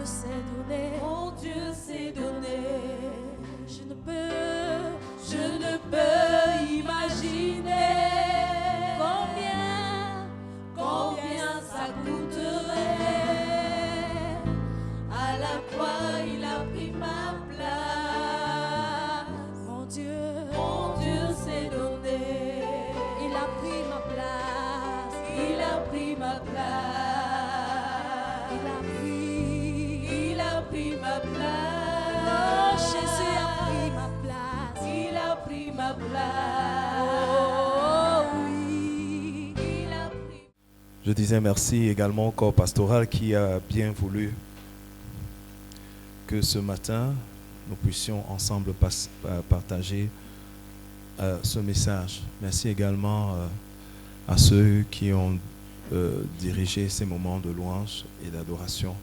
s'est donné. Mon Dieu s'est donné. Je ne peux imaginer combien ça coûterait. À la croix, il a pris ma place. mon Dieu s'est donné. il a pris ma place. Il a pris ma place. Il a pris ma place. Oh, Jésus a pris ma place. Il a pris ma place. Oh oui. Il a pris. Je disais merci également au corps pastoral qui a bien voulu que ce matin, nous puissions ensemble partager ce message. Merci également à ceux qui ont dirigé ces moments de louange et d'adoration.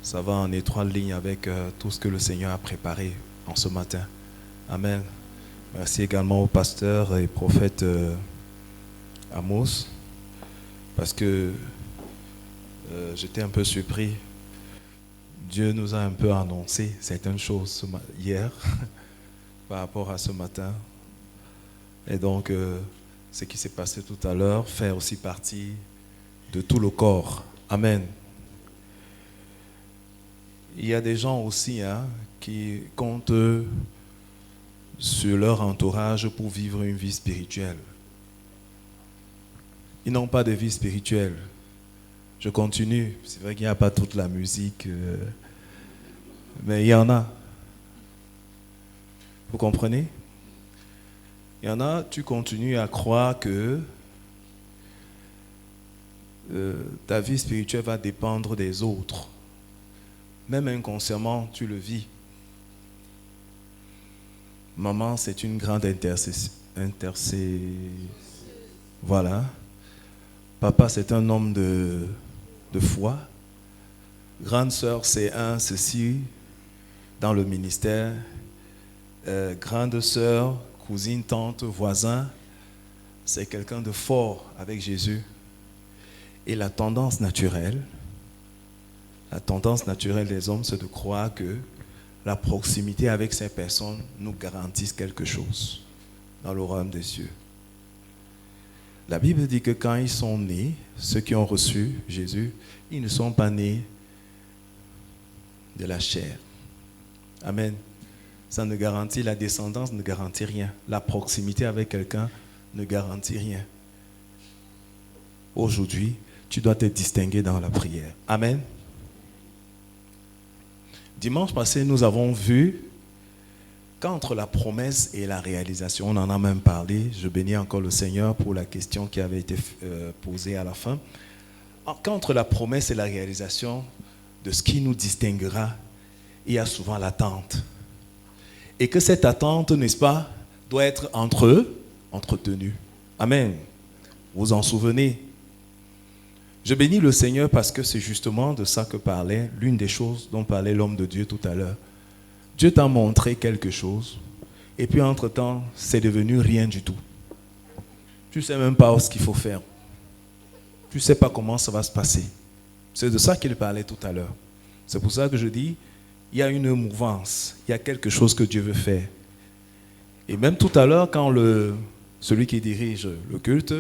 Ça va en étroite ligne avec tout ce que le Seigneur a préparé en ce matin. Amen. Merci également au pasteur et prophète Amos, parce que j'étais un peu surpris. Dieu nous a un peu annoncé certaines choses hier par rapport à ce matin. Et donc, ce qui s'est passé tout à l'heure fait aussi partie de tout le corps. Amen. Il y a des gens aussi qui comptent sur leur entourage pour vivre une vie spirituelle. Ils n'ont pas de vie spirituelle. Je continue. C'est vrai qu'il n'y a pas toute la musique, mais il y en a. Vous comprenez? Il y en a, tu continues à croire que ta vie spirituelle va dépendre des autres. Même inconsciemment, tu le vis. Maman, c'est une grande Voilà. Papa, c'est un homme de foi. Grande sœur, c'est un ceci dans le ministère. Grande sœur, cousine, tante, voisin, c'est quelqu'un de fort avec Jésus. Et la tendance naturelle des hommes, c'est de croire que la proximité avec ces personnes nous garantisse quelque chose dans le royaume des cieux. La Bible dit que quand ils sont nés, ceux qui ont reçu Jésus, ils ne sont pas nés de la chair. Amen. Ça ne garantit, la descendance ne garantit rien. La proximité avec quelqu'un ne garantit rien. Aujourd'hui, tu dois te distinguer dans la prière. Amen. Dimanche passé, nous avons vu qu'entre la promesse et la réalisation, on en a même parlé, je bénis encore le Seigneur pour la question qui avait été posée à la fin, qu'entre la promesse et la réalisation de ce qui nous distinguera, il y a souvent l'attente. Et que cette attente, n'est-ce pas, doit être entretenue. Amen. Vous en souvenez? Je bénis le Seigneur parce que c'est justement de ça que parlait, l'une des choses dont parlait l'homme de Dieu tout à l'heure. Dieu t'a montré quelque chose, et puis entre-temps, c'est devenu rien du tout. Tu ne sais même pas ce qu'il faut faire. Tu ne sais pas comment ça va se passer. C'est de ça qu'il parlait tout à l'heure. C'est pour ça que je dis, il y a une mouvance, il y a quelque chose que Dieu veut faire. Et même tout à l'heure, quand celui qui dirige le culte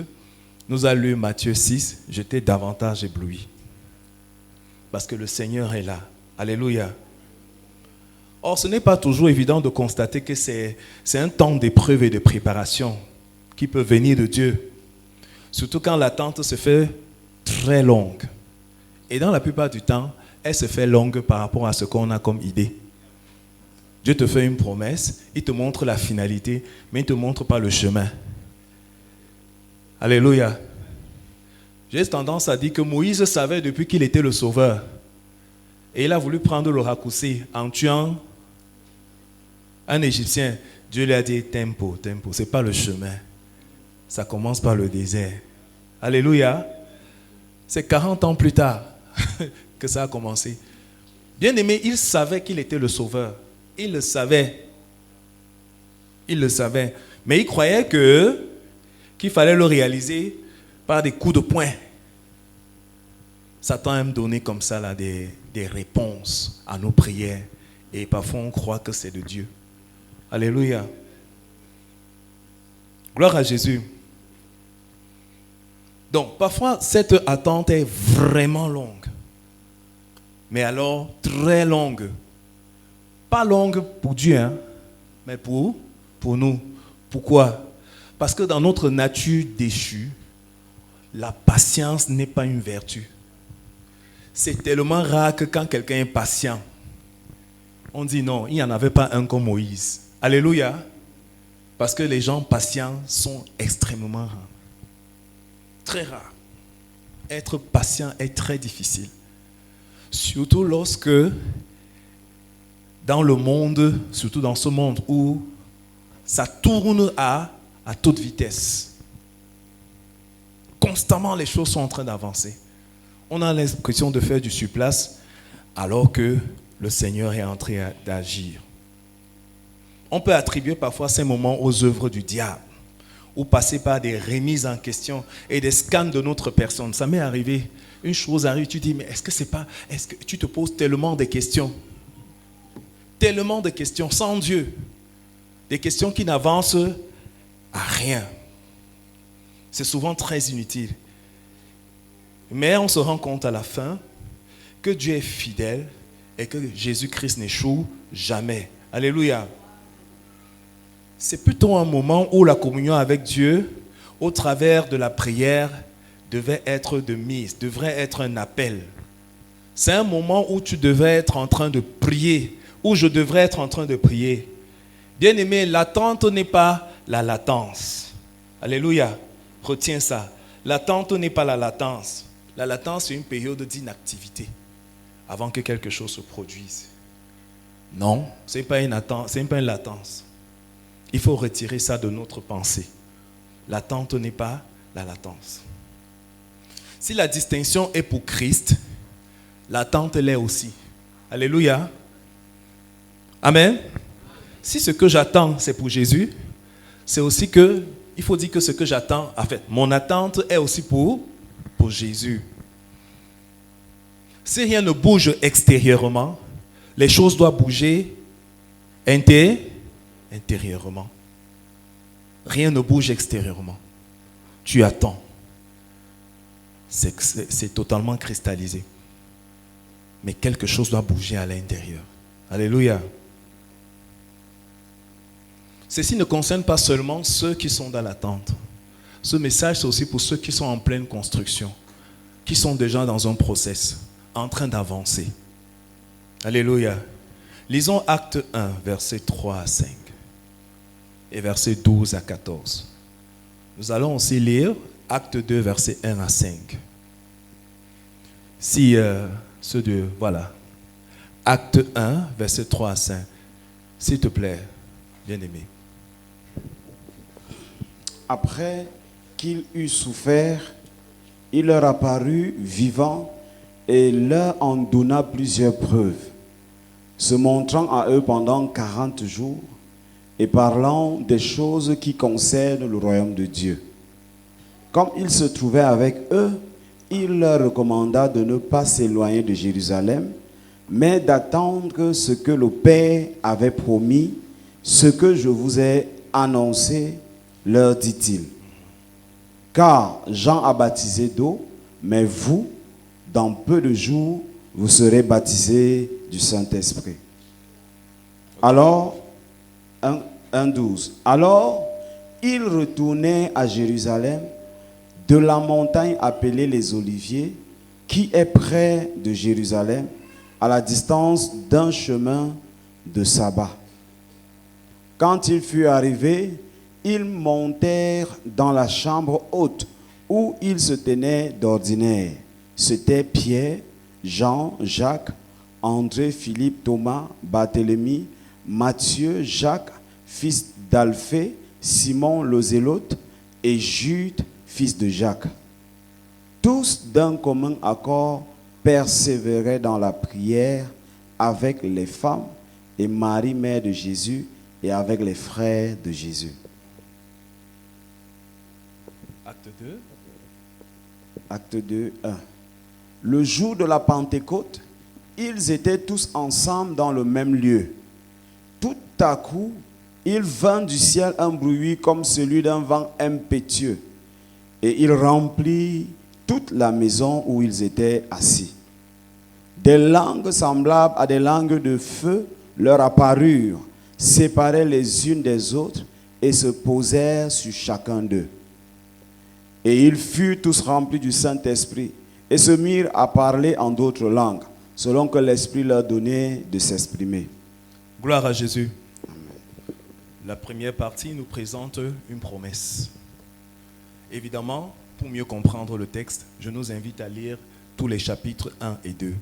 nous a lu Matthieu 6, j'étais davantage ébloui. Parce que le Seigneur est là. Alléluia. Or, ce n'est pas toujours évident de constater que c'est un temps d'épreuve et de préparation qui peut venir de Dieu. Surtout quand l'attente se fait très longue. Et dans la plupart du temps, elle se fait longue par rapport à ce qu'on a comme idée. Dieu te fait une promesse, il te montre la finalité, mais il ne te montre pas le chemin. Alléluia. J'ai tendance à dire que Moïse savait depuis qu'il était le sauveur. Et il a voulu prendre le raccourci en tuant un Égyptien. Dieu lui a dit tempo, tempo, ce n'est pas le chemin. Ça commence par le désert. Alléluia. C'est 40 ans plus tard que ça a commencé. Bien aimé, il savait qu'il était le sauveur. Il le savait. Il le savait. Mais il croyait qu'il fallait le réaliser par des coups de poing. Satan aime donner comme ça là, des des réponses à nos prières. Et parfois, on croit que c'est de Dieu. Alléluia. Gloire à Jésus. Donc, parfois, cette attente est vraiment longue. Mais alors, très longue. Pas longue pour Dieu, hein, mais pour nous. Pourquoi? Parce que dans notre nature déchue, la patience n'est pas une vertu. C'est tellement rare que quand quelqu'un est patient, on dit non, il n'y en avait pas un comme Moïse. Alléluia. Parce que les gens patients sont extrêmement rares. Très rares. Être patient est très difficile. Surtout lorsque, dans le monde, surtout dans ce monde où ça tourne à toute vitesse. Constamment, les choses sont en train d'avancer. On a l'impression de faire du surplace alors que le Seigneur est en train d'agir. On peut attribuer parfois ces moments aux œuvres du diable ou passer par des remises en question et des scans de notre personne. Ça m'est arrivé. Une chose arrive, tu dis, mais est-ce que tu te poses tellement de questions? Tellement de questions sans Dieu. Des questions qui n'avancent à rien. C'est souvent très inutile. Mais on se rend compte à la fin que Dieu est fidèle et que Jésus-Christ n'échoue jamais. Alléluia. C'est plutôt un moment où la communion avec Dieu, au travers de la prière, devrait être de mise, devrait être un appel. C'est un moment où tu devrais être en train de prier, où je devrais être en train de prier. Bien-aimé, l'attente n'est pas la latence. Alléluia. Retiens ça. L'attente n'est pas la latence. La latence, c'est une période d'inactivité avant que quelque chose se produise. Non, ce n'est pas une latence. Il faut retirer ça de notre pensée. L'attente n'est pas la latence. Si la distinction est pour Christ, l'attente l'est aussi. Alléluia. Amen. Si ce que j'attends, c'est pour Jésus, c'est aussi que, il faut dire que ce que j'attends, en fait, mon attente est aussi pour Jésus. Si rien ne bouge extérieurement, les choses doivent bouger intérieurement. Rien ne bouge extérieurement. Tu attends. C'est totalement cristallisé. Mais quelque chose doit bouger à l'intérieur. Alléluia. Ceci ne concerne pas seulement ceux qui sont dans l'attente. Ce message, c'est aussi pour ceux qui sont en pleine construction, qui sont déjà dans un process, en train d'avancer. Alléluia. Lisons Acte 1, versets 3 à 5 et versets 12 à 14. Nous allons aussi lire Acte 2, versets 1 à 5. Si ceux de, voilà. Acte 1, versets 3 à 5. S'il te plaît, bien-aimé. Après qu'il eut souffert, il leur apparut vivant et leur en donna plusieurs preuves, se montrant à eux pendant 40 jours et parlant des choses qui concernent le royaume de Dieu. Comme il se trouvait avec eux, il leur recommanda de ne pas s'éloigner de Jérusalem, mais d'attendre ce que le Père avait promis, ce que je vous ai annoncé, leur dit-il. Car Jean a baptisé d'eau, mais vous, dans peu de jours, vous serez baptisés du Saint-Esprit. Alors, 1:12. Alors, il retournait à Jérusalem de la montagne appelée les Oliviers, qui est près de Jérusalem, à la distance d'un chemin de sabbat. Quand il fut arrivé, ils montèrent dans la chambre haute où ils se tenaient d'ordinaire. C'étaient Pierre, Jean, Jacques, André, Philippe, Thomas, Barthélemy, Matthieu, Jacques, fils d'Alphée, Simon le Zélote et Jude, fils de Jacques. Tous d'un commun accord persévéraient dans la prière avec les femmes et Marie, mère de Jésus, et avec les frères de Jésus. Acte 2. Acte 2, 1. Le jour de la Pentecôte, ils étaient tous ensemble dans le même lieu. Tout à coup, il vint du ciel un bruit comme celui d'un vent impétueux, et il remplit toute la maison où ils étaient assis. Des langues semblables à des langues de feu leur apparurent, séparées les unes des autres, et se posèrent sur chacun d'eux. Et ils furent tous remplis du Saint-Esprit, et se mirent à parler en d'autres langues, selon que l'Esprit leur donnait de s'exprimer. Gloire à Jésus. La première partie nous présente une promesse. Évidemment, pour mieux comprendre le texte, je nous invite à lire tous les chapitres 1 et 2.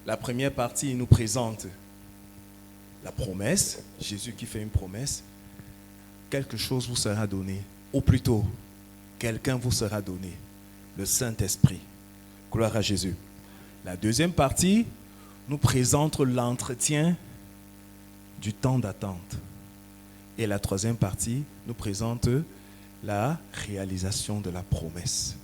La première partie nous présente la promesse, Jésus qui fait une promesse. Quelque chose vous sera donné, ou plutôt, quelqu'un vous sera donné, le Saint-Esprit. Gloire à Jésus. La deuxième partie nous présente l'entretien du temps d'attente. Et la troisième partie nous présente la réalisation de la promesse.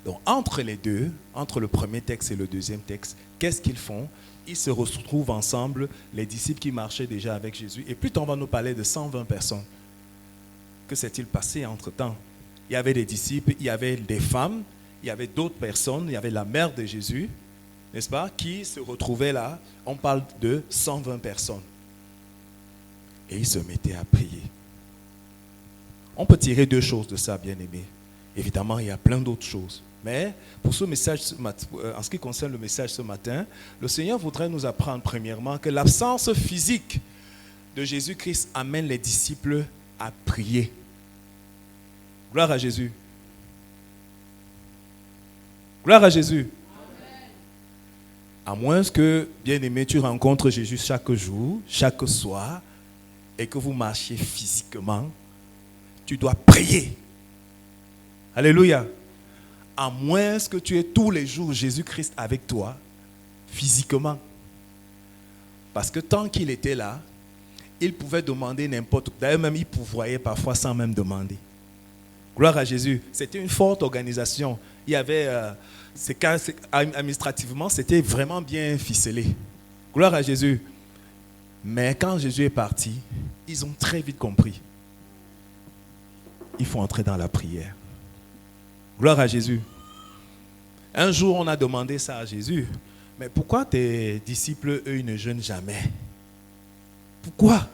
Donc entre les deux, entre le premier texte et le deuxième texte, qu'est-ce qu'ils font? Ils se retrouvent ensemble, les disciples qui marchaient déjà avec Jésus. Et plus on va nous parler de 120 personnes. Que s'est-il passé entre-temps? Il y avait des disciples, il y avait des femmes, il y avait d'autres personnes, il y avait la mère de Jésus, n'est-ce pas, qui se retrouvaient là. On parle de 120 personnes. Et ils se mettaient à prier. On peut tirer deux choses de ça, bien-aimés. Évidemment, il y a plein d'autres choses. Mais pour ce message, en ce qui concerne le message ce matin, le Seigneur voudrait nous apprendre premièrement que l'absence physique de Jésus-Christ amène les disciples à prier. Gloire à Jésus. Gloire à Jésus. Amen. À moins que, bien-aimé, tu rencontres Jésus chaque jour, chaque soir, et que vous marchiez physiquement, tu dois prier. Alléluia. À moins que tu aies tous les jours Jésus-Christ avec toi, physiquement. Parce que tant qu'il était là, il pouvait demander n'importe quoi. D'ailleurs, même il pourvoyait parfois sans même demander. Gloire à Jésus. C'était une forte organisation. Il y avait, administrativement, c'était vraiment bien ficelé. Gloire à Jésus. Mais quand Jésus est parti, ils ont très vite compris. Il faut entrer dans la prière. Gloire à Jésus. Un jour, on a demandé ça à Jésus. Mais pourquoi tes disciples, eux, ils ne jeûnent jamais? Pourquoi?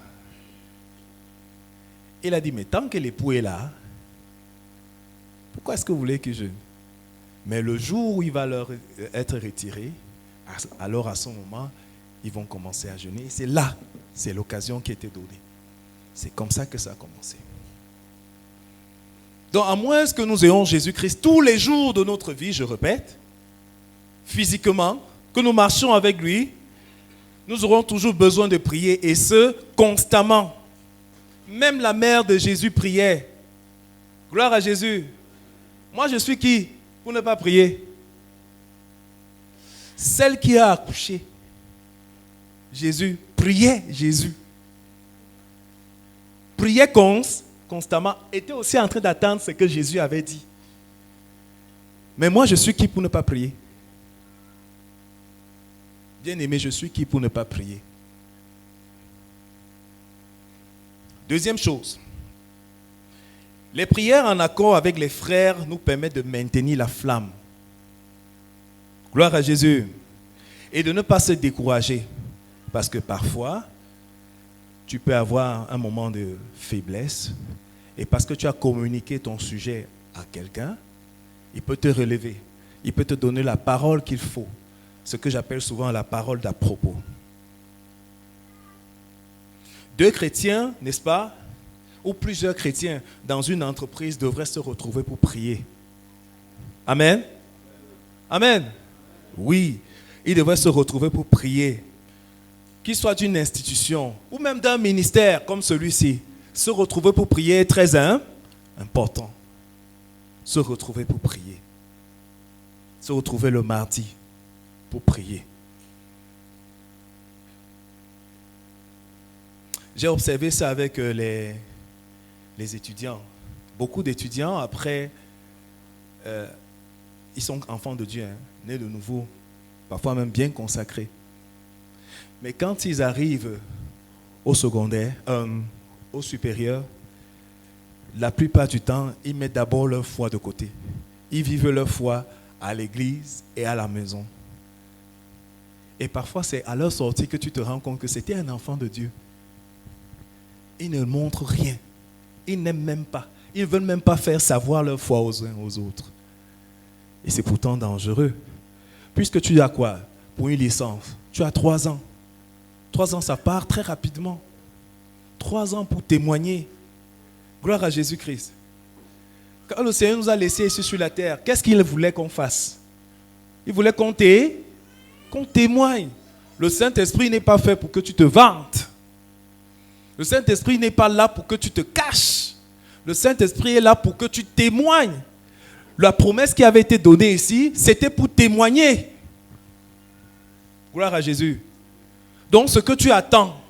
Il a dit, mais tant que l'époux est là, pourquoi est-ce que vous voulez qu'ils jeûnent? Mais le jour où il va leur être retiré, alors à ce moment, ils vont commencer à jeûner. Et c'est là, c'est l'occasion qui a été donnée. C'est comme ça que ça a commencé. Donc, à moins que nous ayons Jésus-Christ tous les jours de notre vie, je répète, physiquement, que nous marchions avec lui, nous aurons toujours besoin de prier, et ce, constamment. Même la mère de Jésus priait. Gloire à Jésus. Moi, je suis qui pour ne pas prier? Celle qui a accouché. Jésus priait Jésus. Priait constamment, était aussi en train d'attendre ce que Jésus avait dit. Mais moi, je suis qui pour ne pas prier? Bien-aimé, je suis qui pour ne pas prier? Deuxième chose, les prières en accord avec les frères nous permettent de maintenir la flamme. Gloire à Jésus. Et de ne pas se décourager. Parce que parfois, tu peux avoir un moment de faiblesse. Et parce que tu as communiqué ton sujet à quelqu'un, il peut te relever. Il peut te donner la parole qu'il faut. Ce que j'appelle souvent la parole d'à propos. Deux chrétiens, n'est-ce pas, ou plusieurs chrétiens dans une entreprise devraient se retrouver pour prier. Amen. Amen. Oui, ils devraient se retrouver pour prier. Qu'il soit d'une institution ou même d'un ministère comme celui-ci, se retrouver pour prier est très important. Se retrouver pour prier. Se retrouver le mardi pour prier. J'ai observé ça avec les étudiants. Beaucoup d'étudiants, après, ils sont enfants de Dieu, nés de nouveau. parfois même bien consacrés. Mais quand ils arrivent au secondaire, au supérieur, la plupart du temps, ils mettent d'abord leur foi de côté. Ils vivent leur foi à l'église et à la maison. Et parfois, c'est à leur sortie que tu te rends compte que c'était un enfant de Dieu. Ils ne montrent rien. Ils n'aiment même pas. Ils ne veulent même pas faire savoir leur foi aux uns aux autres. Et c'est pourtant dangereux. Puisque tu as quoi? Pour une licence, tu as 3 ans. 3 ans, ça part très rapidement. 3 ans pour témoigner. Gloire à Jésus-Christ. Quand le Seigneur nous a laissés ici sur la terre, qu'est-ce qu'il voulait qu'on fasse? Il voulait qu'on témoigne. Le Saint-Esprit n'est pas fait pour que tu te vantes. Le Saint-Esprit n'est pas là pour que tu te caches. Le Saint-Esprit est là pour que tu témoignes. La promesse qui avait été donnée ici, c'était pour témoigner. Gloire à Jésus. Donc ce que tu attends,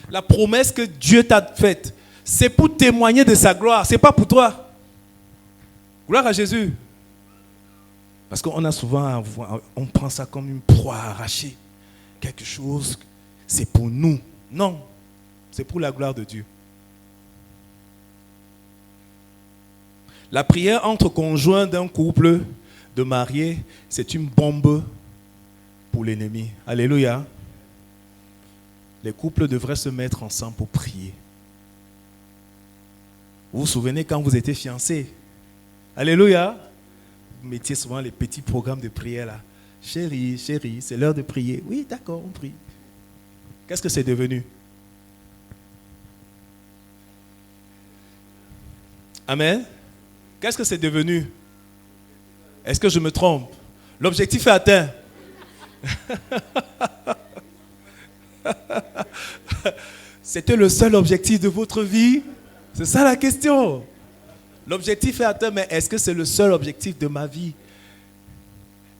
la promesse que Dieu t'a faite, c'est pour témoigner de sa gloire, ce n'est pas pour toi. Gloire à Jésus. Parce qu'on a souvent, on prend ça comme une proie arrachée. Quelque chose, c'est pour nous. Non, c'est pour la gloire de Dieu. La prière entre conjoints d'un couple de mariés, c'est une bombe pour l'ennemi. Alléluia. Les couples devraient se mettre ensemble pour prier. Vous vous souvenez quand vous étiez fiancés? Alléluia. Vous mettiez souvent les petits programmes de prière là. Chérie, chérie, c'est l'heure de prier. Oui, d'accord, on prie. Qu'est-ce que c'est devenu? Amen. Qu'est-ce que c'est devenu? Est-ce que je me trompe? L'objectif est atteint. C'était le seul objectif de votre vie? C'est ça la question. L'objectif est atteint, mais est-ce que c'est le seul objectif de ma vie?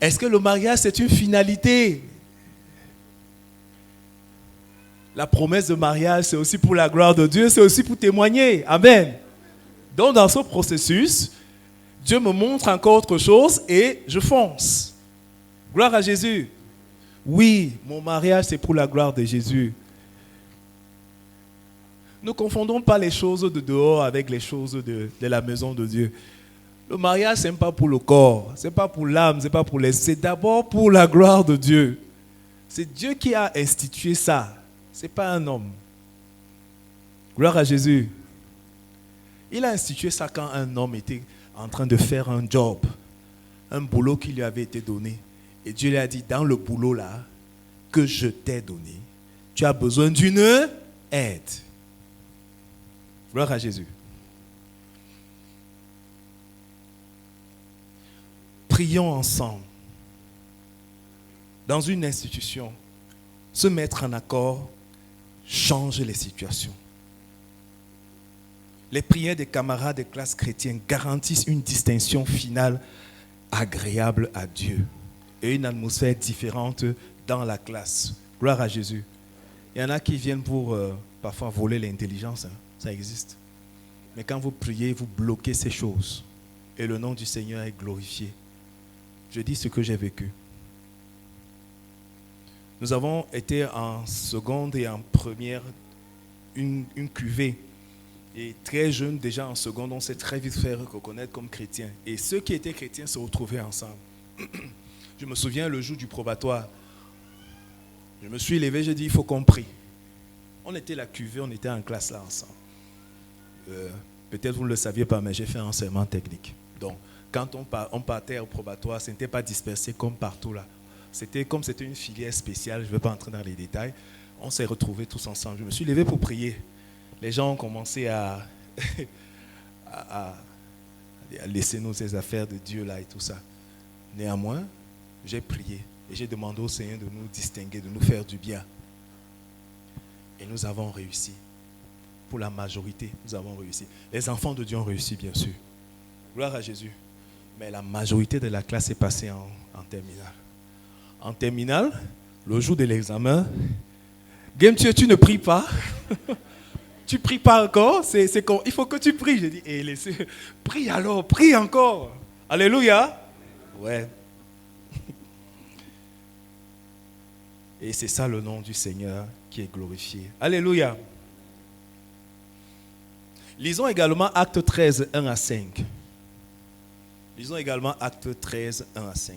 Est-ce que le mariage, c'est une finalité? La promesse de mariage, c'est aussi pour la gloire de Dieu, c'est aussi pour témoigner. Amen. Donc, dans ce processus, Dieu me montre encore autre chose et je fonce. Gloire à Jésus. Oui, mon mariage, c'est pour la gloire de Jésus. Ne confondons pas les choses de dehors avec les choses de la maison de Dieu. Le mariage, ce n'est pas pour le corps, ce n'est pas pour l'âme, ce n'est pas pour l'esprit. C'est d'abord pour la gloire de Dieu. C'est Dieu qui a institué ça. Ce n'est pas un homme. Gloire à Jésus. Il a institué ça quand un homme était en train de faire un job, un boulot qui lui avait été donné. Et Dieu lui a dit, dans le boulot là, que je t'ai donné, tu as besoin d'une aide. Gloire à Jésus. Prions ensemble. Dans une institution, se mettre en accord change les situations. Les prières des camarades de classe chrétienne garantissent une distinction finale agréable à Dieu et une atmosphère différente dans la classe. Gloire à Jésus. Il y en a qui viennent pour parfois voler l'intelligence, hein. Ça existe. Mais quand vous priez, vous bloquez ces choses et le nom du Seigneur est glorifié. Je dis ce que j'ai vécu. Nous avons été en seconde et en première une cuvée. Et très jeunes, déjà en seconde, on s'est très vite fait reconnaître comme chrétiens. Et ceux qui étaient chrétiens se retrouvaient ensemble. Je me souviens le jour du probatoire. Je me suis levé, j'ai dit, il faut qu'on prie. On était la cuvée, on était en classe là ensemble. Peut-être vous ne le saviez pas, mais j'ai fait un enseignement technique. Donc, quand on partait au probatoire, ce n'était pas dispersé comme partout là. C'était comme c'était une filière spéciale, je ne vais pas entrer dans les détails. On s'est retrouvés tous ensemble. Je me suis levé pour prier. Les gens ont commencé à laisser nous ces affaires de Dieu là et tout ça. Néanmoins, j'ai prié et j'ai demandé au Seigneur de nous distinguer, de nous faire du bien. Et nous avons réussi. Pour la majorité, nous avons réussi. Les enfants de Dieu ont réussi, bien sûr. Gloire à Jésus. Mais la majorité de la classe est passée en terminale. En terminale, le jour de l'examen, Game-Dieu, tu ne pries pas. Tu ne pries pas encore. Il faut que tu pries. J'ai dit, prie alors, prie encore. Alléluia. Ouais. Et c'est ça le nom du Seigneur qui est glorifié. Alléluia. Lisons également Actes 13, 1 à 5. Lisons également Actes 13, 1 à 5.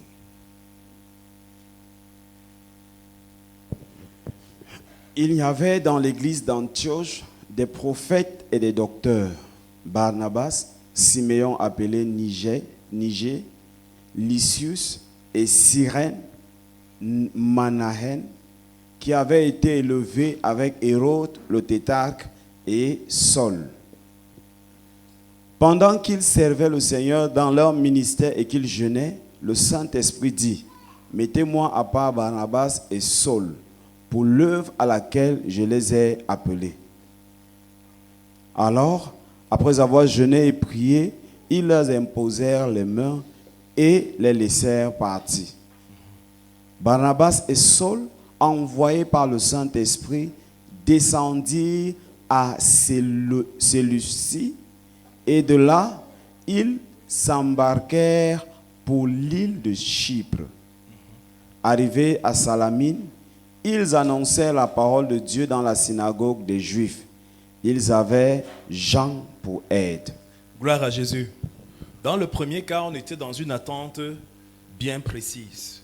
Il y avait dans l'église d'Antioche des prophètes et des docteurs. Barnabas, Siméon appelé Niger, Lysius et Cyrène, Manahen, qui avaient été élevés avec Hérode le tétrarque et Saul. Pendant qu'ils servaient le Seigneur dans leur ministère et qu'ils jeûnaient, le Saint-Esprit dit, « Mettez-moi à part Barnabas et Saul pour l'œuvre à laquelle je les ai appelés. » Alors, après avoir jeûné et prié, ils leur imposèrent les mains et les laissèrent partir. Barnabas et Saul, envoyés par le Saint-Esprit, descendirent à Séleucie, et de là, ils s'embarquèrent pour l'île de Chypre. Arrivés à Salamine, ils annoncèrent la parole de Dieu dans la synagogue des Juifs. Ils avaient Jean pour aide. Gloire à Jésus. Dans le premier cas, on était dans une attente bien précise.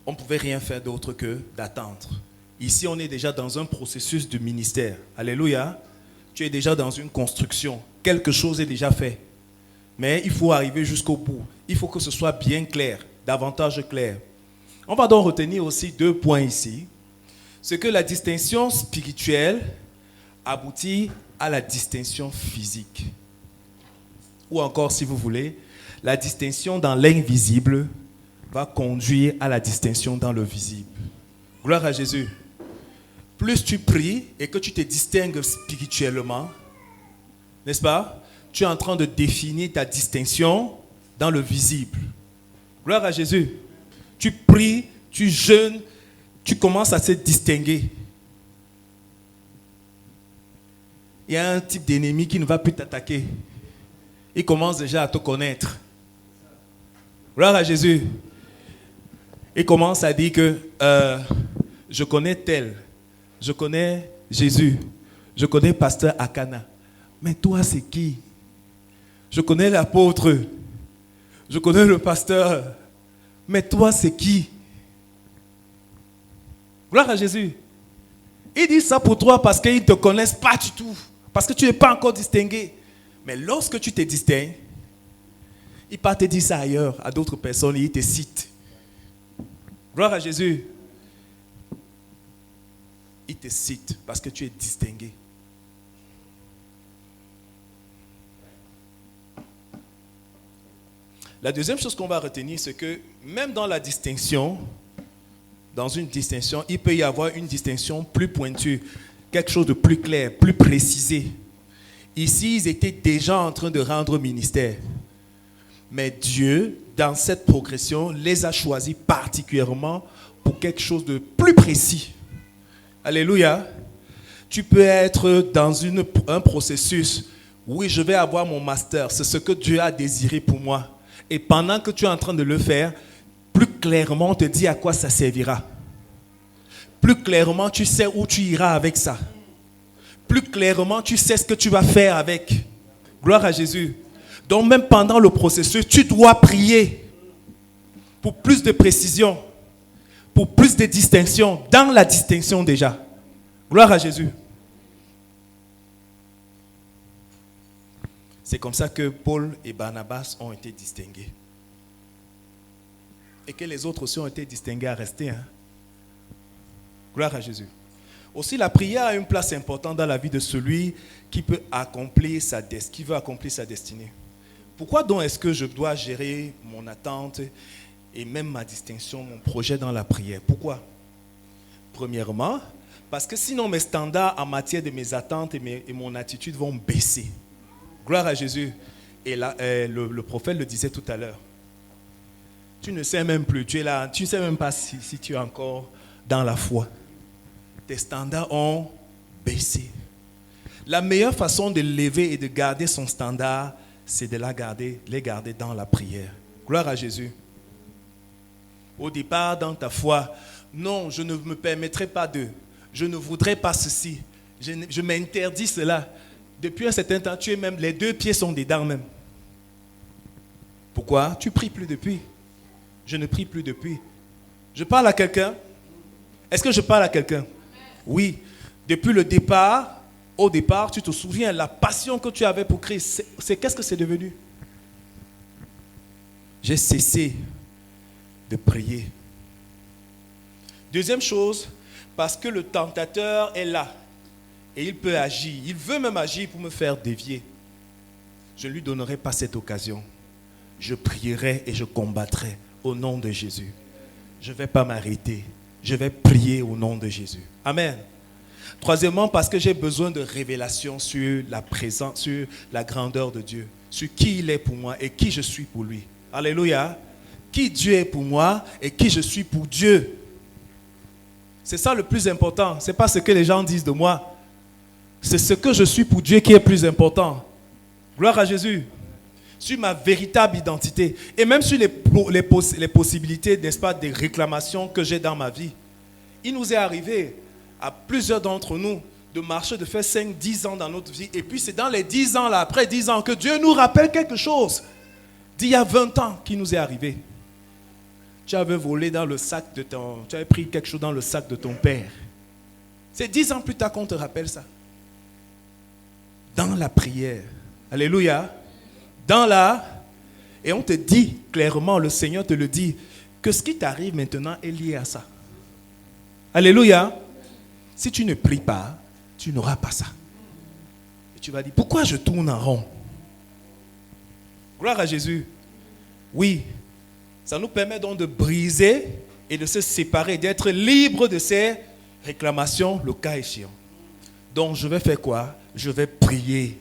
On ne pouvait rien faire d'autre que d'attendre. Ici, on est déjà dans un processus de ministère. Alléluia. Tu es déjà dans une construction. Quelque chose est déjà fait. Mais il faut arriver jusqu'au bout. Il faut que ce soit bien clair, davantage clair. On va donc retenir aussi 2 points ici. C'est que la distinction spirituelle aboutit à la distinction physique. Ou encore, si vous voulez, la distinction dans l'invisible va conduire à la distinction dans le visible. Gloire à Jésus. Plus tu pries et que tu te distingues spirituellement, n'est-ce pas? Tu es en train de définir ta distinction dans le visible. Gloire à Jésus. Tu pries, tu jeûnes, tu commences à se distinguer. Il y a un type d'ennemi qui ne va plus t'attaquer. Il commence déjà à te connaître. Gloire à Jésus. Il commence à dire que je connais tel, je connais Jésus, je connais pasteur Akana. Mais toi, c'est qui? Je connais l'apôtre, je connais le pasteur. Mais toi, c'est qui? Gloire à Jésus. Il dit ça pour toi parce qu'ils ne te connaissent pas du tout. Parce que tu n'es pas encore distingué. Mais lorsque tu te distingues, il part te dire ça ailleurs, à d'autres personnes, et il te cite. Gloire à Jésus. Il te cite parce que tu es distingué. La deuxième chose qu'on va retenir, c'est que même dans la distinction, dans une distinction, il peut y avoir une distinction plus pointue, quelque chose de plus clair, plus précisé. Ici, ils étaient déjà en train de rendre ministère. Mais Dieu, dans cette progression, les a choisis particulièrement pour quelque chose de plus précis. Alléluia. Tu peux être dans un processus. Oui, je vais avoir mon master. C'est ce que Dieu a désiré pour moi. Et pendant que tu es en train de le faire, plus clairement, on te dit à quoi ça servira. Plus clairement, tu sais où tu iras avec ça. Plus clairement, tu sais ce que tu vas faire avec. Gloire à Jésus. Donc même pendant le processus, tu dois prier pour plus de précision, pour plus de distinction, dans la distinction déjà. Gloire à Jésus. C'est comme ça que Paul et Barnabas ont été distingués. Et que les autres aussi ont été distingués à rester. Gloire à Jésus. Aussi, la prière a une place importante dans la vie de celui qui veut accomplir sa destinée. Pourquoi donc est-ce que je dois gérer mon attente et même ma distinction, mon projet dans la prière? Pourquoi? Premièrement, parce que sinon mes standards en matière de mes attentes et mon attitude vont baisser. Gloire à Jésus. Et là, le prophète le disait tout à l'heure. Tu ne sais même plus, tu es là, tu ne sais même pas si tu es encore dans la foi. Tes standards ont baissé. La meilleure façon de lever et de garder son standard, c'est de les garder dans la prière. Gloire à Jésus. Au départ, dans ta foi, Non, je ne me permettrai pas de. Je ne voudrais pas ceci. Je m'interdis cela. Depuis un certain temps, tu es même, les 2 pieds sont dedans même. Pourquoi? Tu pries plus depuis. Je ne prie plus depuis. Je parle à quelqu'un. Est-ce que je parle à quelqu'un? Oui. Depuis le départ, au départ, tu te souviens, la passion que tu avais pour Christ, qu'est-ce que c'est devenu? J'ai cessé de prier. Deuxième chose, parce que le tentateur est là et il peut agir. Il veut même agir pour me faire dévier. Je ne lui donnerai pas cette occasion. Je prierai et je combattrai au nom de Jésus. Je ne vais pas m'arrêter. Je vais prier au nom de Jésus. Amen. Troisièmement, parce que j'ai besoin de révélation sur la présence, sur la grandeur de Dieu, sur qui il est pour moi et qui je suis pour lui. Alléluia. Qui Dieu est pour moi et qui je suis pour Dieu. C'est ça le plus important. Ce n'est pas ce que les gens disent de moi. C'est ce que je suis pour Dieu qui est plus important. Gloire à Jésus. Sur ma véritable identité. Et même sur les possibilités, n'est-ce pas, des réclamations que j'ai dans ma vie. Il nous est arrivé à plusieurs d'entre nous de marcher, de faire 5, 10 ans dans notre vie. Et puis c'est dans les 10 ans là, après 10 ans, que Dieu nous rappelle quelque chose d'il y a 20 ans qui nous est arrivé. Tu avais volé dans le sac de tu avais pris quelque chose dans le sac de ton père. C'est 10 ans plus tard qu'on te rappelle ça. Dans la prière. Alléluia. Et on te dit clairement, le Seigneur te le dit, que ce qui t'arrive maintenant est lié à ça. Alléluia. Si tu ne pries pas, tu n'auras pas ça. Et tu vas dire, pourquoi je tourne en rond? Gloire à Jésus. Oui. Ça nous permet donc de briser et de se séparer, d'être libre de ces réclamations, le cas échéant. Donc je vais faire quoi? Je vais prier.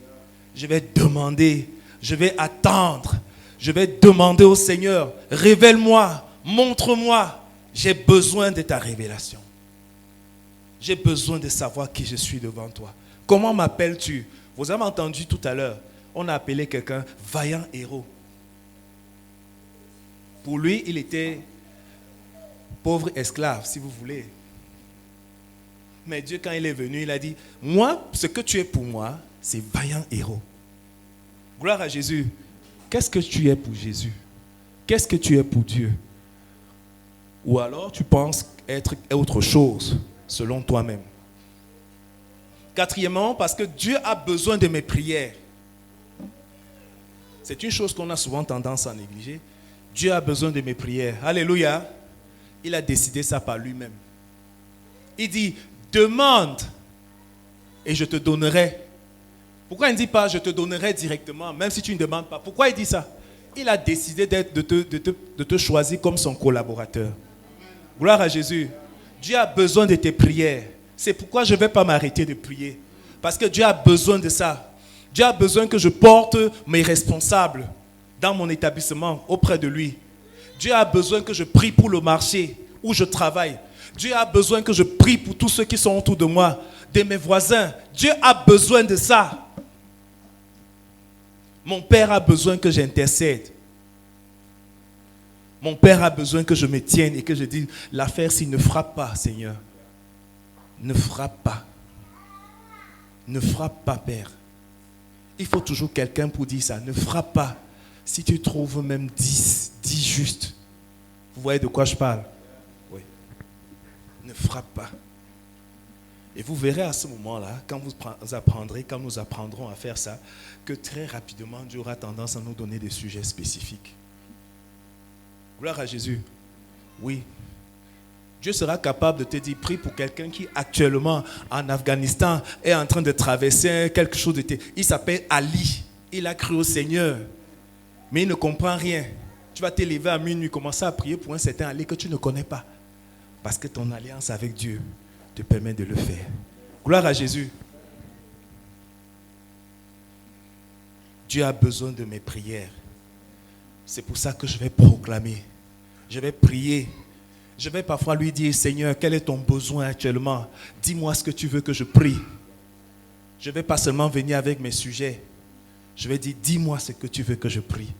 Je vais demander. Je vais attendre. Je vais demander au Seigneur, révèle-moi, montre-moi. J'ai besoin de ta révélation. J'ai besoin de savoir qui je suis devant toi. Comment m'appelles-tu? Vous avez entendu tout à l'heure, on a appelé quelqu'un vaillant héros. Pour lui, il était pauvre esclave, si vous voulez. Mais Dieu, quand il est venu, il a dit, moi, ce que tu es pour moi, c'est vaillant héros. Gloire à Jésus. Qu'est-ce que tu es pour Jésus? Qu'est-ce que tu es pour Dieu? Ou alors tu penses être autre chose, selon toi-même. Quatrièmement, parce que Dieu a besoin de mes prières. C'est une chose qu'on a souvent tendance à négliger. Dieu a besoin de mes prières. Alléluia. Il a décidé ça par lui-même. Il dit, demande et je te donnerai. Pourquoi il ne dit pas je te donnerai directement, même si tu ne demandes pas? Pourquoi il dit ça? Il a décidé de te choisir comme son collaborateur. Gloire à Jésus. Dieu a besoin de tes prières. C'est pourquoi je ne vais pas m'arrêter de prier. Parce que Dieu a besoin de ça. Dieu a besoin que je porte mes responsables dans mon établissement auprès de lui. Dieu a besoin que je prie pour le marché où je travaille. Dieu a besoin que je prie pour tous ceux qui sont autour de moi, de mes voisins. Dieu a besoin de ça. Mon père a besoin que j'intercède. Mon père a besoin que je me tienne et que je dise, l'affaire, s'il ne frappe pas, Seigneur, ne frappe pas. Ne frappe pas, Père. Il faut toujours quelqu'un pour dire ça. Ne frappe pas. Si tu trouves même 10, dis juste. Vous voyez de quoi je parle? Oui. Ne frappe pas. Et vous verrez à ce moment-là, quand nous apprendrons à faire ça, que très rapidement, Dieu aura tendance à nous donner des sujets spécifiques. Gloire à Jésus. Oui. Dieu sera capable de te dire, prie pour quelqu'un qui actuellement en Afghanistan est en train de traverser quelque chose de... Il s'appelle Ali. Il a cru au Seigneur. Mais il ne comprend rien. Tu vas te lever à minuit, commencer à prier pour un certain Ali que tu ne connais pas. Parce que ton alliance avec Dieu te permet de le faire. Gloire à Jésus. Dieu a besoin de mes prières. C'est pour ça que je vais proclamer. Je vais prier. Je vais parfois lui dire, Seigneur, quel est ton besoin actuellement? Dis-moi ce que tu veux que je prie. Je ne vais pas seulement venir avec mes sujets. Je vais dire, dis-moi ce que tu veux que je prie.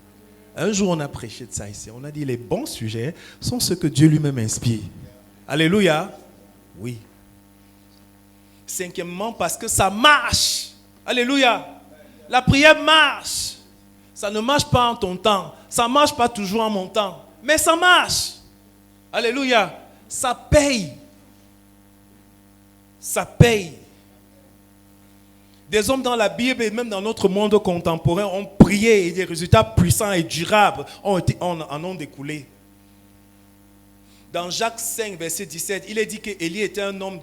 Un jour, on a prêché de ça ici. On a dit, les bons sujets sont ceux que Dieu lui-même inspire. Alléluia. Oui. Cinquièmement, parce que ça marche. Alléluia. La prière marche. Ça ne marche pas en ton temps. Ça ne marche pas toujours en mon temps. Mais ça marche. Alléluia. Ça paye. Ça paye. Des hommes dans la Bible et même dans notre monde contemporain ont prié et des résultats puissants et durables en ont découlé. Dans Jacques 5, verset 17, il est dit qu'Élie était un homme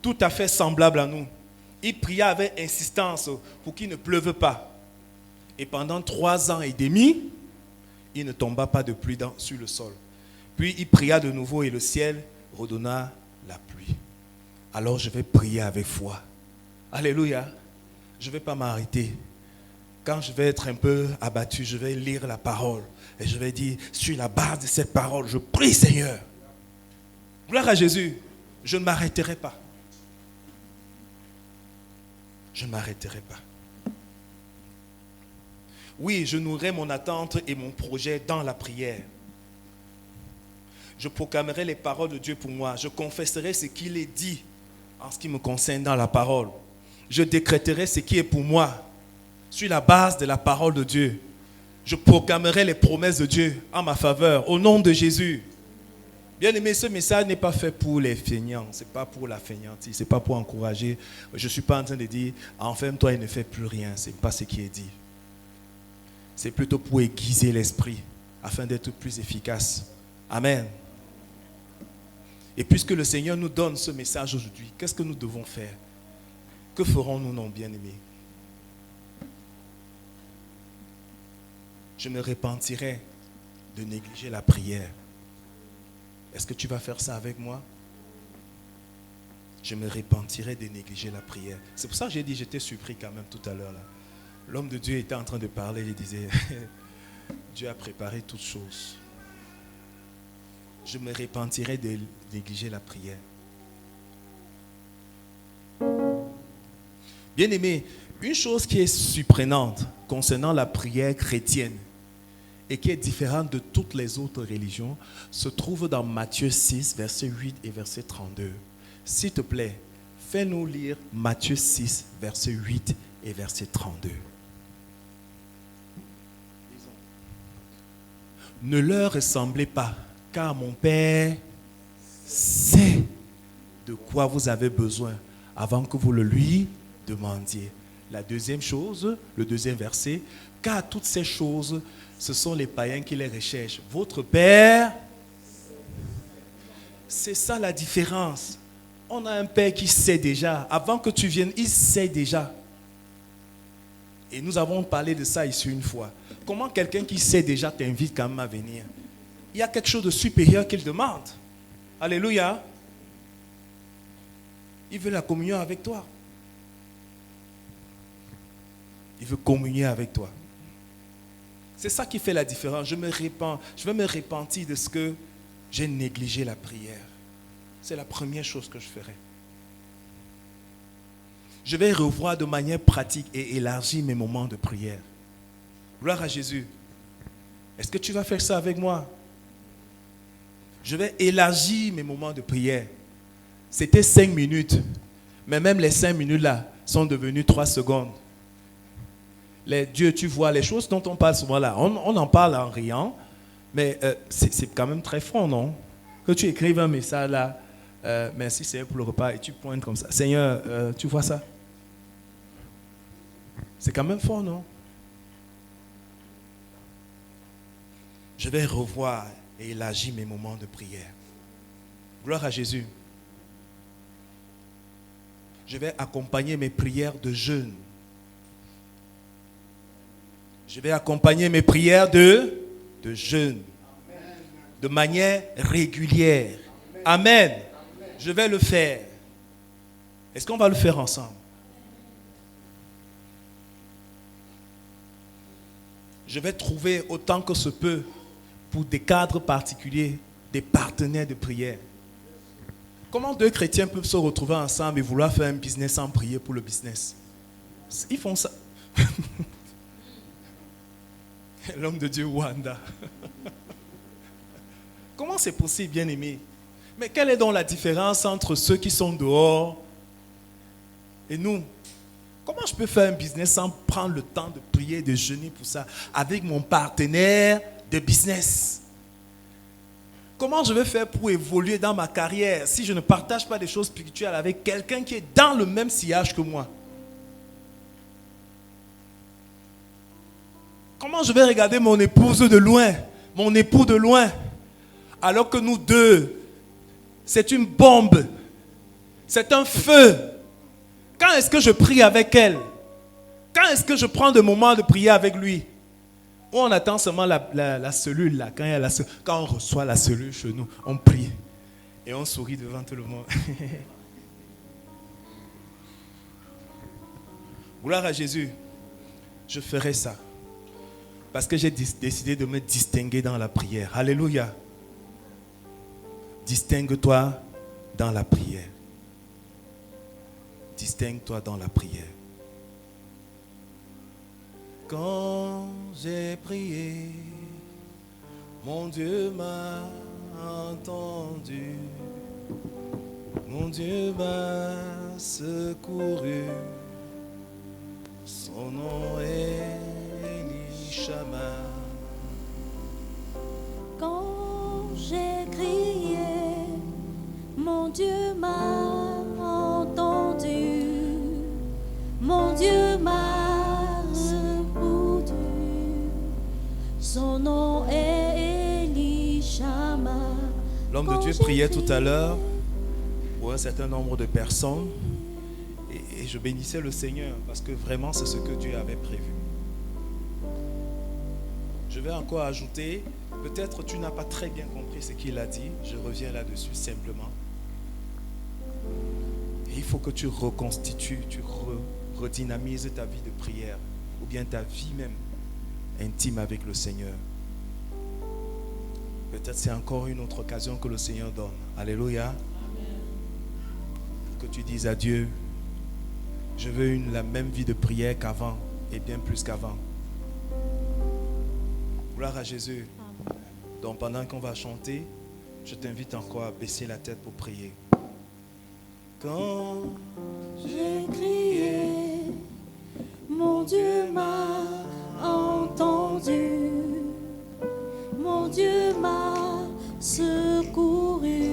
tout à fait semblable à nous. Il pria avec insistance pour qu'il ne pleuve pas. Et pendant 3 ans et demi, il ne tomba pas de pluie sur le sol. Puis il pria de nouveau et le ciel redonna la pluie. Alors je vais prier avec foi. Alléluia. Je ne vais pas m'arrêter. Quand je vais être un peu abattu, je vais lire la parole. Et je vais dire, sur la base de cette parole, je prie Seigneur. Gloire à Jésus. Je ne m'arrêterai pas. Je ne m'arrêterai pas. Oui, je nourrirai mon attente et mon projet dans la prière. Je proclamerai les paroles de Dieu pour moi. Je confesserai ce qu'il est dit en ce qui me concerne dans la parole. Je décréterai ce qui est pour moi sur la base de la parole de Dieu. Je proclamerai les promesses de Dieu en ma faveur, au nom de Jésus. Bien aimé, ce message n'est pas fait pour les feignants, ce n'est pas pour la feignantise, ce n'est pas pour encourager. Je ne suis pas en train de dire, enferme-toi et ne fais plus rien, ce n'est pas ce qui est dit. C'est plutôt pour aiguiser l'esprit, afin d'être plus efficace. Amen. Et puisque le Seigneur nous donne ce message aujourd'hui, qu'est-ce que nous devons faire? Que ferons-nous, non bien-aimés? Je me repentirai de négliger la prière. Est-ce que tu vas faire ça avec moi? Je me repentirai de négliger la prière. C'est pour ça que j'ai dit, j'étais surpris quand même tout à l'heure. L'homme de Dieu était en train de parler, il disait, Dieu a préparé toutes choses. Je me repentirai de négliger la prière. Bien-aimé, une chose qui est surprenante concernant la prière chrétienne et qui est différente de toutes les autres religions se trouve dans Matthieu 6, verset 8 et verset 32. S'il te plaît, fais-nous lire Matthieu 6, verset 8 et verset 32. Ne leur ressemblez pas, car mon Père sait de quoi vous avez besoin avant que vous le lui demandiez. La deuxième chose, le deuxième verset, car toutes ces choses, ce sont les païens qui les recherchent. Votre Père, c'est ça la différence. On a un Père qui sait déjà. Avant que tu viennes, il sait déjà. Et nous avons parlé de ça ici une fois. Comment quelqu'un qui sait déjà t'invite quand même à venir? Il y a quelque chose de supérieur qu'il demande. Alléluia. Il veut la communion avec toi. Il veut communier avec toi. C'est ça qui fait la différence. Je vais me repentir de ce que j'ai négligé la prière. C'est la première chose que je ferai. Je vais revoir de manière pratique et élargir mes moments de prière. Gloire à Jésus. Est-ce que tu vas faire ça avec moi? Je vais élargir mes moments de prière. C'était 5 minutes. Mais même les 5 minutes là sont devenues 3 secondes. Dieu, tu vois, les choses dont on parle souvent là, on en parle en riant, mais c'est quand même très fort, non? Que tu écrives un message là, merci Seigneur pour le repas, et tu pointes comme ça. Seigneur, tu vois ça? C'est quand même fort, non? Je vais revoir et élargir mes moments de prière. Gloire à Jésus. Je vais accompagner mes prières de jeûne. Je vais accompagner mes prières de jeûne. De manière régulière. Amen. Je vais le faire. Est-ce qu'on va le faire ensemble? Je vais trouver autant que se peut, pour des cadres particuliers, des partenaires de prière. Comment 2 chrétiens peuvent se retrouver ensemble et vouloir faire un business sans prier pour le business? Ils font ça. L'homme de Dieu, Wanda. Comment c'est possible, bien-aimé? Mais quelle est donc la différence entre ceux qui sont dehors et nous? Comment je peux faire un business sans prendre le temps de prier, de jeûner pour ça, avec mon partenaire de business? Comment je vais faire pour évoluer dans ma carrière si je ne partage pas des choses spirituelles avec quelqu'un qui est dans le même sillage que moi? Comment je vais regarder mon épouse de loin, mon époux de loin, alors que nous deux, c'est une bombe, c'est un feu. Quand est-ce que je prie avec elle? Quand est-ce que je prends des moments de prier avec lui? Ou on attend seulement la cellule là, quand on reçoit la cellule chez nous, on prie et on sourit devant tout le monde. Gloire à Jésus, je ferai ça parce que j'ai décidé de me distinguer dans la prière. Alléluia. Distingue-toi dans la prière. Distingue-toi dans la prière. Quand j'ai prié, mon Dieu m'a entendu. Mon Dieu m'a secouru. Son nom est Elishama. Quand j'ai crié, mon Dieu m'a entendu. Mon Dieu m'a répondu. Son nom est Elishama. L'homme de Dieu priait tout à l'heure pour un certain nombre de personnes et je bénissais le Seigneur parce que vraiment c'est ce que Dieu avait prévu. Je vais encore ajouter, peut-être tu n'as pas très bien compris ce qu'il a dit, je reviens là-dessus simplement. Et il faut que tu reconstitues, tu redynamises ta vie de prière ou bien ta vie même intime avec le Seigneur. Peut-être c'est encore une autre occasion que le Seigneur donne. Alléluia. Amen. Que tu dises à Dieu, je veux la même vie de prière qu'avant et bien plus qu'avant. Gloire à Jésus. Amen. Donc pendant qu'on va chanter, je t'invite encore à baisser la tête pour prier. Quand j'ai crié, mon Dieu m'a entendu. Mon Dieu m'a secouru.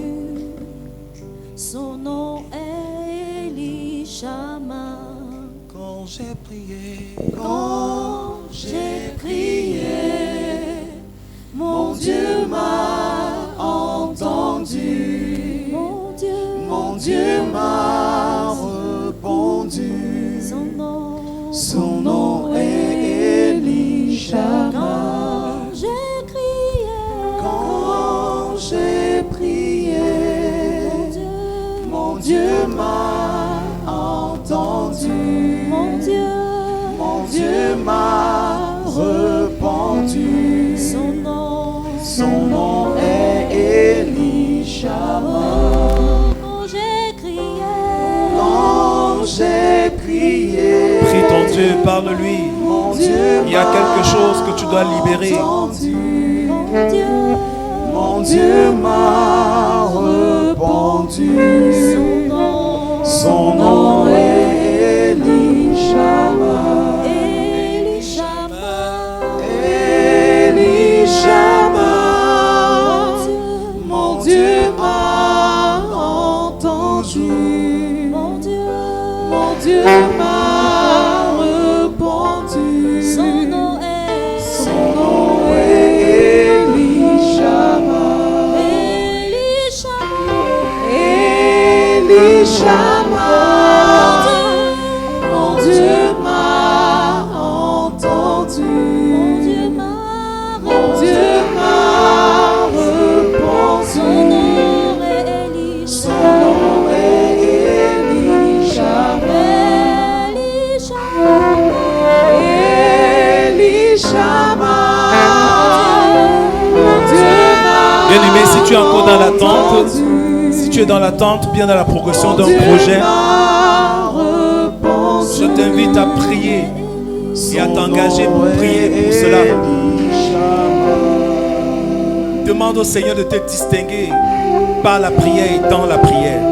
Son nom est Elishama. Quand j'ai prié, quand j'ai crié, mon Dieu m'a entendu. Mon Dieu m'a répondu. Son nom est Elishama. J'ai prié, mon Dieu m'a entendu. Mon Dieu m'a répondu. Son nom est Elishama. Quand j'ai prié, prie ton Dieu, parle-lui. Il y a quelque chose que tu dois libérer. Mon Dieu m'a répondu. Son nom est Elishama. Elishama. Mon Dieu m'a entendu. Mon Dieu m'a répondu. Son nom est Elishama. Elishama. Mon Dieu m'a entendu. Mon Dieu m'a répondu. Son nom est Elishama. Elishama. Mon Dieu m'a Bien-aimé, si tu es encore dans l'attente, si tu es dans l'attente, bien dans la progression d'un projet, je t'invite à prier et à t'engager pour prier pour cela. Demande au Seigneur de te distinguer par la prière et dans la prière.